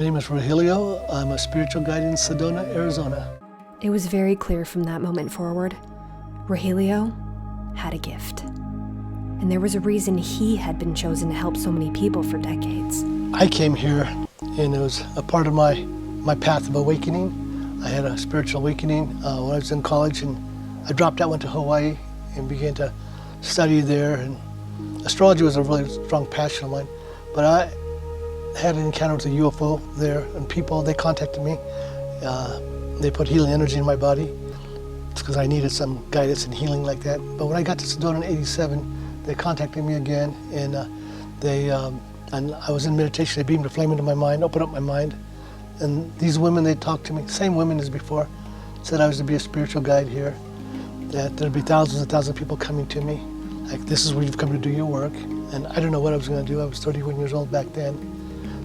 My name is Rahelio. I'm a spiritual guide in Sedona, Arizona. It was very clear from that moment forward, Rahelio had a gift. And there was a reason he had been chosen to help so many people for decades. I came here and it was a part of my path of awakening. I had a spiritual awakening when I was in college, and I dropped out, went to Hawaii and began to study there. And astrology was a really strong passion of mine. But I had an encounter with a UFO there, and people, they contacted me. They put healing energy in my body. It's because I needed some guidance and healing like that. But when I got to Sedona in '87, they contacted me again, and and I was in meditation. They beamed a flame into my mind, opened up my mind. And these women, they talked to me, same women as before, said I was to be a spiritual guide here, that there'd be thousands and thousands of people coming to me. Like, this is where you've come to do your work. And I don't know what I was going to do. I was 31 years old back then.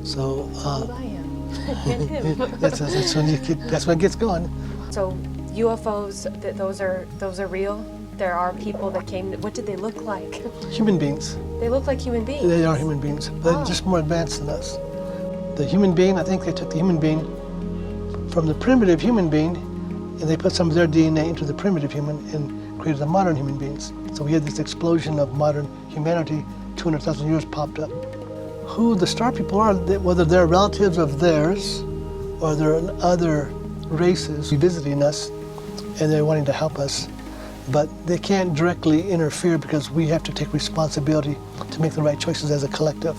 So, Well, I am. And him. that's when it gets going. So UFOs, those are real? There are people that came. What did they look like? Human beings. They look like human beings. They are human beings, but just more advanced than us. The human being, I think they took the human being from the primitive human being, and they put some of their DNA into the primitive human and created the modern human beings. So we had this explosion of modern humanity, 200,000 years popped up. Who the star people are, whether they're relatives of theirs or they're other races visiting us and they're wanting to help us, but they can't directly interfere because we have to take responsibility to make the right choices as a collective.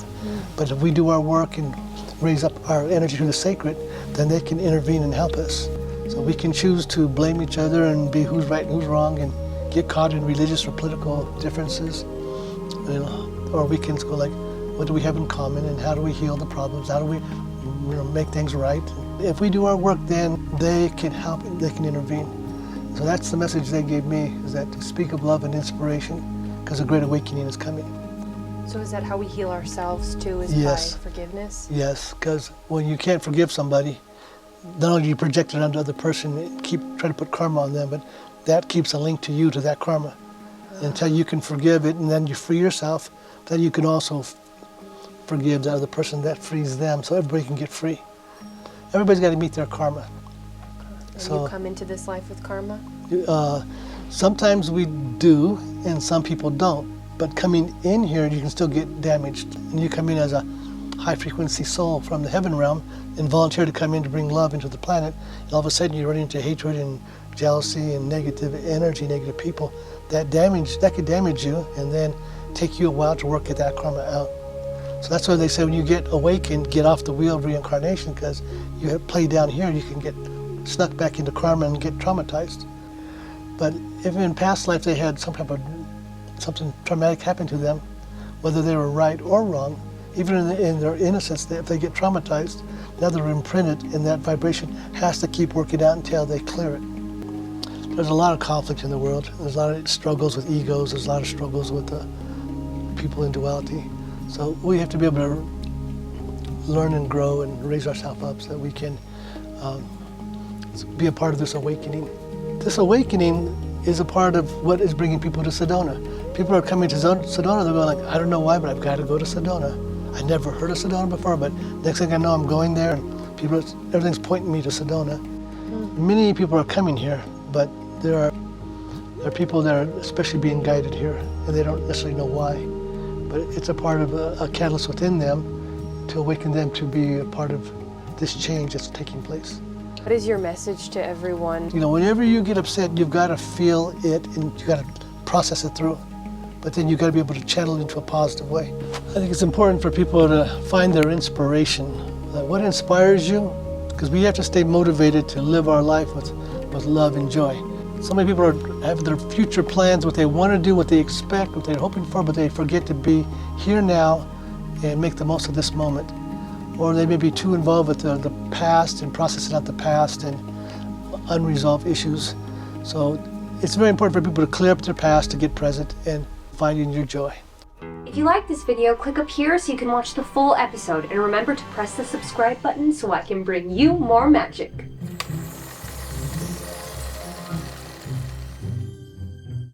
But if we do our work and raise up our energy to the sacred, then they can intervene and help us. So we can choose to blame each other and be who's right and who's wrong and get caught in religious or political differences, or we can go like, what do we have in common and how do we heal the problems? How do we make things right? If we do our work, then they can help, they can intervene. So that's the message they gave me, is that to speak of love and inspiration, because a great awakening is coming. So is that how we heal ourselves too, is Yes. by forgiveness? Yes, because when you can't forgive somebody, not only do you project it onto the other person, try to put karma on them, but that keeps a link to you, to that karma. Until you can forgive it and then you free yourself, then you can also forgive the other person, that frees them, so everybody can get free. Everybody's got to meet their karma. And So, you come into this life with karma? sometimes we do, and some people don't. But coming in here, you can still get damaged. And you come in as a high-frequency soul from the heaven realm and volunteer to come in to bring love into the planet. And all of a sudden, you run into hatred and jealousy and negative energy, negative people. That could damage you and then take you a while to work at that karma out. So that's why they say when you get awakened, get off the wheel of reincarnation, because you have played down here, you can get snuck back into karma and get traumatized. But if in past life they had something traumatic happen to them, whether they were right or wrong, even in their innocence, if they get traumatized, now they're imprinted, and that vibration has to keep working out until they clear it. There's a lot of conflict in the world. There's a lot of struggles with egos. There's a lot of struggles with people in duality. So we have to be able to learn and grow and raise ourselves up so that we can be a part of this awakening. This awakening is a part of what is bringing people to Sedona. People are coming to Sedona, they're going like, I don't know why, but I've got to go to Sedona. I never heard of Sedona before, but next thing I know, I'm going there, and everything's pointing me to Sedona. Many people are coming here, but there are people that are especially being guided here, and they don't necessarily know why. But it's a part of a catalyst within them to awaken them to be a part of this change that's taking place. What is your message to everyone? Whenever you get upset, you've got to feel it and you've got to process it through. But then you've got to be able to channel it into a positive way. I think it's important for people to find their inspiration. What inspires you? Because we have to stay motivated to live our life with love and joy. So many people have their future plans, what they want to do, what they expect, what they're hoping for, but they forget to be here now and make the most of this moment. Or they may be too involved with the past and processing out the past and unresolved issues. So it's very important for people to clear up their past, to get present, and finding your joy. If you like this video, click up here so you can watch the full episode, and remember to press the subscribe button so I can bring you more magic.